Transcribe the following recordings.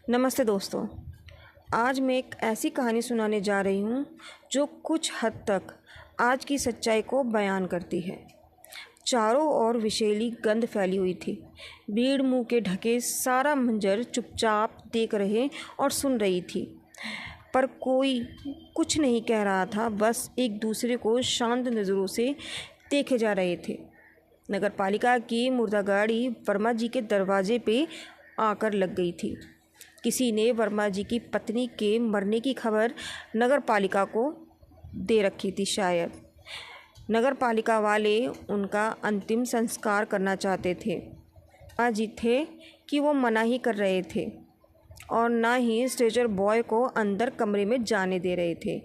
नमस्ते दोस्तों। आज मैं एक ऐसी कहानी सुनाने जा रही हूँ जो कुछ हद तक आज की सच्चाई को बयान करती है। चारों ओर विषैली गंध फैली हुई थी। भीड़ मुंह के ढके सारा मंजर चुपचाप देख रहे और सुन रही थी, पर कोई कुछ नहीं कह रहा था। बस एक दूसरे को शांत नज़रों से देखे जा रहे थे। नगरपालिका की मुर्दा गाड़ी वर्मा जी के दरवाजे पे आकर लग गई थी। किसी ने वर्मा जी की पत्नी के मरने की खबर नगरपालिका को दे रखी थी। शायद नगरपालिका वाले उनका अंतिम संस्कार करना चाहते थे। वर्मा जी थे कि वो मना ही कर रहे थे और ना ही स्ट्रेचर बॉय को अंदर कमरे में जाने दे रहे थे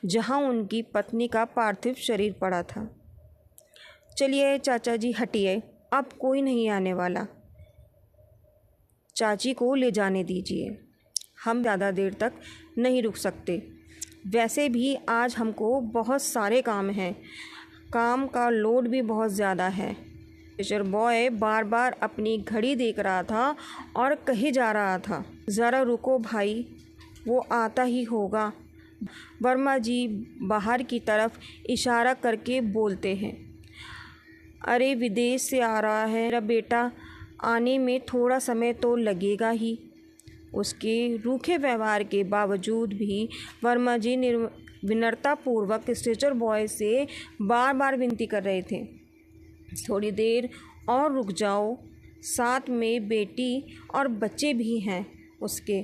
जहां उनकी पत्नी का पार्थिव शरीर पड़ा था। चलिए चाचा जी हटिए, अब कोई नहीं आने वाला। चाची को ले जाने दीजिए, हम ज़्यादा देर तक नहीं रुक सकते। वैसे भी आज हमको बहुत सारे काम हैं, काम का लोड भी बहुत ज़्यादा है। टीचर बॉय बार बार अपनी घड़ी देख रहा था और कहे जा रहा था, ज़रा रुको भाई, वो आता ही होगा। वर्मा जी बाहर की तरफ इशारा करके बोलते हैं, अरे विदेश से आ रहा है मेरा बेटा, आने में थोड़ा समय तो लगेगा ही। उसके रूखे व्यवहार के बावजूद भी वर्मा जी विनम्रतापूर्वक स्ट्रेचर बॉय से बार बार विनती कर रहे थे, थोड़ी देर और रुक जाओ, साथ में बेटी और बच्चे भी हैं उसके।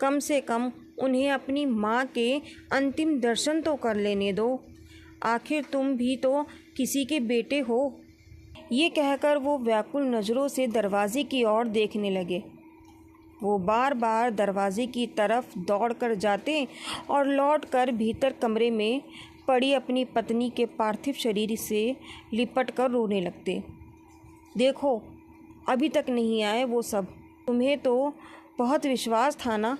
कम से कम उन्हें अपनी माँ के अंतिम दर्शन तो कर लेने दो, आखिर तुम भी तो किसी के बेटे हो। ये कहकर वो व्याकुल नज़रों से दरवाजे की ओर देखने लगे। वो बार बार दरवाजे की तरफ दौड़ कर जाते और लौटकर भीतर कमरे में पड़ी अपनी पत्नी के पार्थिव शरीर से लिपट कर रोने लगते। देखो, अभी तक नहीं आए वो सब। तुम्हें तो बहुत विश्वास था ना,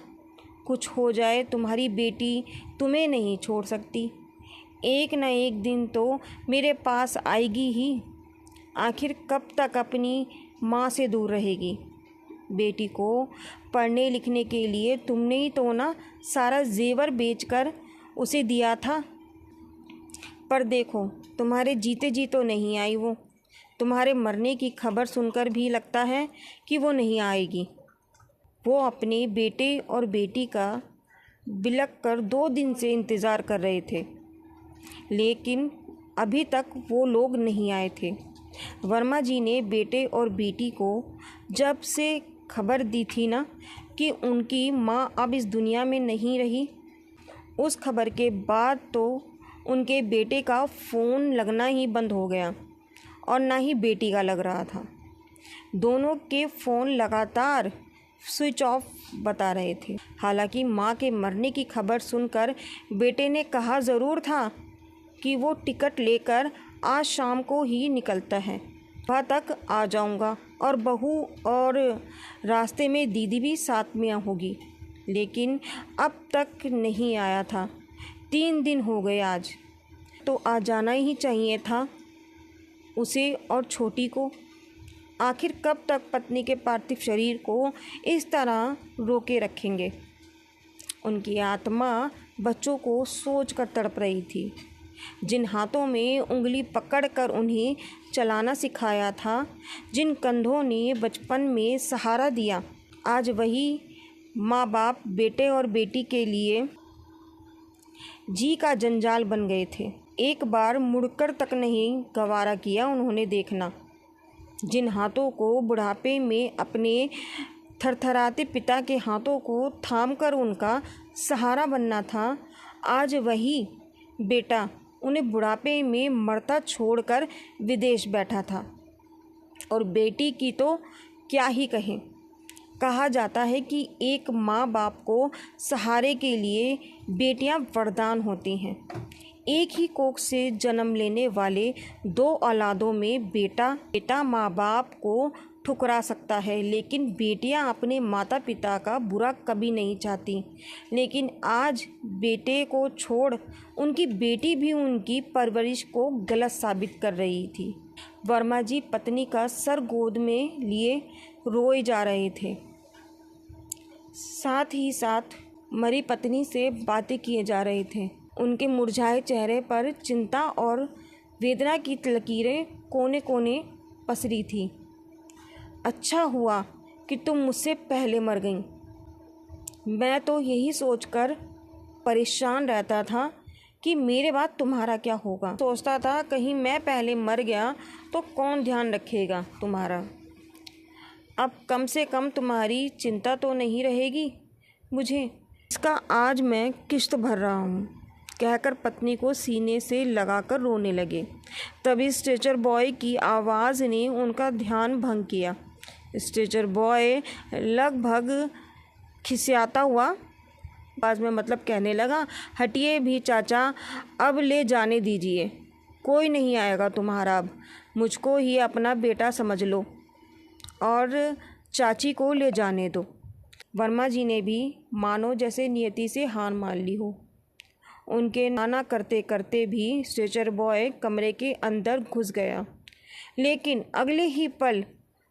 कुछ हो जाए तुम्हारी बेटी तुम्हें नहीं छोड़ सकती। एक न एक दिन तो मेरे पास आएगी ही। आखिर कब तक अपनी माँ से दूर रहेगी? बेटी को पढ़ने लिखने के लिए तुमने ही तो ना सारा जेवर बेचकर उसे दिया था। पर देखो, तुम्हारे जीते जी तो नहीं आई वो। तुम्हारे मरने की खबर सुनकर भी लगता है कि वो नहीं आएगी। वो अपने बेटे और बेटी का बिलख कर 2 दिन से इंतज़ार कर रहे थे, लेकिन अभी तक वो लोग नहीं आए थे। वर्मा जी ने बेटे और बेटी को जब से खबर दी थी ना कि उनकी माँ अब इस दुनिया में नहीं रही, उस खबर के बाद तो उनके बेटे का फ़ोन लगना ही बंद हो गया और ना ही बेटी का लग रहा था। दोनों के फ़ोन लगातार स्विच ऑफ बता रहे थे। हालांकि माँ के मरने की खबर सुनकर बेटे ने कहा ज़रूर था कि वो टिकट लेकर आज शाम को ही निकलता है, वहाँ तक आ जाऊँगा और बहू और रास्ते में दीदी भी साथ में होगी। लेकिन अब तक नहीं आया था। 3 दिन हो गए, आज तो आ जाना ही चाहिए था उसे और छोटी को। आखिर कब तक पत्नी के पार्थिव शरीर को इस तरह रोके रखेंगे? उनकी आत्मा बच्चों को सोच कर तड़प रही थी। जिन हाथों में उंगली पकड़कर उन्हें चलाना सिखाया था, जिन कंधों ने बचपन में सहारा दिया, आज वही माँ बाप बेटे और बेटी के लिए जी का जंजाल बन गए थे। एक बार मुड़कर तक नहीं गवारा किया उन्होंने देखना। जिन हाथों को बुढ़ापे में अपने थरथराते पिता के हाथों को थामकर उनका सहारा बनना था, आज वही बेटा उन्हें बुढ़ापे में मरता छोड़कर विदेश बैठा था। और बेटी की तो क्या ही कहें। कहा जाता है कि एक माँ बाप को सहारे के लिए बेटियां वरदान होती हैं। एक ही कोख से जन्म लेने वाले 2 औलादों में बेटा माँ बाप को ठुकरा सकता है, लेकिन बेटियां अपने माता पिता का बुरा कभी नहीं चाहती। लेकिन आज बेटे को छोड़ उनकी बेटी भी उनकी परवरिश को गलत साबित कर रही थी। वर्मा जी पत्नी का सर गोद में लिए रोए जा रहे थे। साथ ही साथ मरी पत्नी से बातें किए जा रहे थे। उनके मुरझाए चेहरे पर चिंता और वेदना की लकीरें कोने कोने पसरी थी। अच्छा हुआ कि तुम मुझसे पहले मर गई। मैं तो यही सोचकर परेशान रहता था कि मेरे बाद तुम्हारा क्या होगा। सोचता था कहीं मैं पहले मर गया तो कौन ध्यान रखेगा तुम्हारा। अब कम से कम तुम्हारी चिंता तो नहीं रहेगी मुझे। इसका आज मैं किश्त भर रहा हूँ, कहकर पत्नी को सीने से लगाकर रोने लगे। तभी स्ट्रेचर बॉय की आवाज़ ने उनका ध्यान भंग किया। स्ट्रेचर बॉय लगभग खिसियाता हुआ आवाज़ में कहने लगा, हटिए भी चाचा, अब ले जाने दीजिए, कोई नहीं आएगा तुम्हारा। अब मुझको ही अपना बेटा समझ लो और चाची को ले जाने दो। वर्मा जी ने भी मानो जैसे नियति से हार मान ली हो। उनके नाना करते करते भी स्ट्रेचर बॉय कमरे के अंदर घुस गया, लेकिन अगले ही पल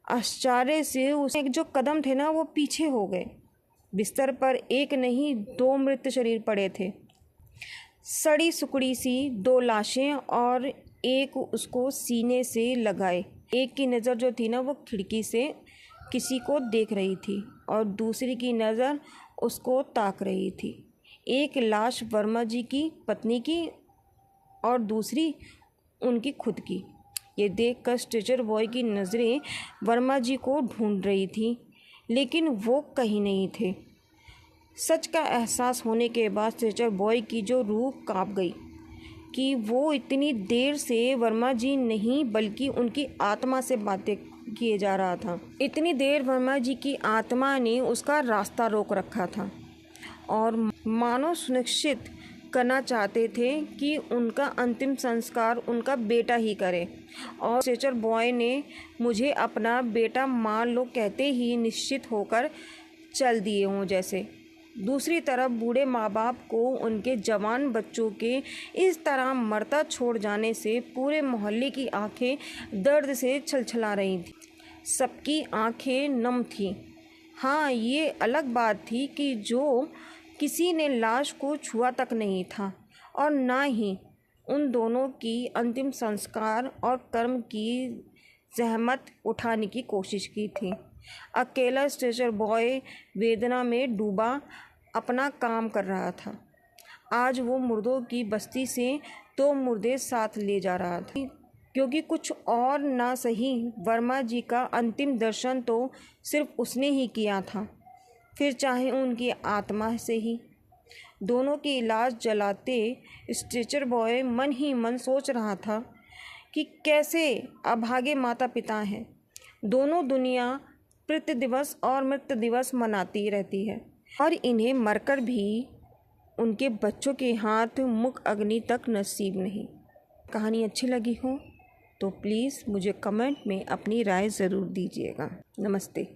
आश्चर्य से उसके जो कदम थे ना वो पीछे हो गए। बिस्तर पर एक नहीं 2 मृत शरीर पड़े थे, सड़ी सुकड़ी सी 2 लाशें, और एक उसको सीने से लगाए। एक की नज़र जो थी ना वो खिड़की से किसी को देख रही थी और दूसरी की नज़र उसको ताक रही थी। एक लाश वर्मा जी की पत्नी की और दूसरी उनकी खुद की। ये देखकर स्ट्रेचर बॉय की नज़रें वर्मा जी को ढूंढ रही थी, लेकिन वो कहीं नहीं थे। सच का एहसास होने के बाद स्ट्रेचर बॉय की जो रूह कांप गई कि वो इतनी देर से वर्मा जी नहीं बल्कि उनकी आत्मा से बातें किए जा रहा था। इतनी देर वर्मा जी की आत्मा ने उसका रास्ता रोक रखा था और मानो सुनिश्चित करना चाहते थे कि उनका अंतिम संस्कार उनका बेटा ही करे। और स्ट्रेचर बॉय ने मुझे अपना बेटा मान लो कहते ही निश्चित होकर चल दिए हों जैसे। दूसरी तरफ बूढ़े माँ बाप को उनके जवान बच्चों के इस तरह मरता छोड़ जाने से पूरे मोहल्ले की आंखें दर्द से छलछला रही थी। सबकी आंखें नम थीं। हाँ, ये अलग बात थी कि जो किसी ने लाश को छुआ तक नहीं था और ना ही उन दोनों की अंतिम संस्कार और कर्म की जहमत उठाने की कोशिश की थी। अकेला स्ट्रेचर बॉय वेदना में डूबा अपना काम कर रहा था। आज वो मुर्दों की बस्ती से 2 मुर्दे साथ ले जा रहा था, क्योंकि कुछ और ना सही वर्मा जी का अंतिम दर्शन तो सिर्फ उसने ही किया था, फिर चाहे उनकी आत्मा से ही। दोनों की लाश जलाते स्ट्रेचर बॉय मन ही मन सोच रहा था कि कैसे अभागे माता पिता हैं। दोनों दुनिया मृत्यु दिवस और मृत्यु दिवस मनाती रहती है और इन्हें मरकर भी उनके बच्चों के हाथ मुख अग्नि तक नसीब नहीं। कहानी अच्छी लगी हो तो प्लीज़ मुझे कमेंट में अपनी राय ज़रूर दीजिएगा। नमस्ते।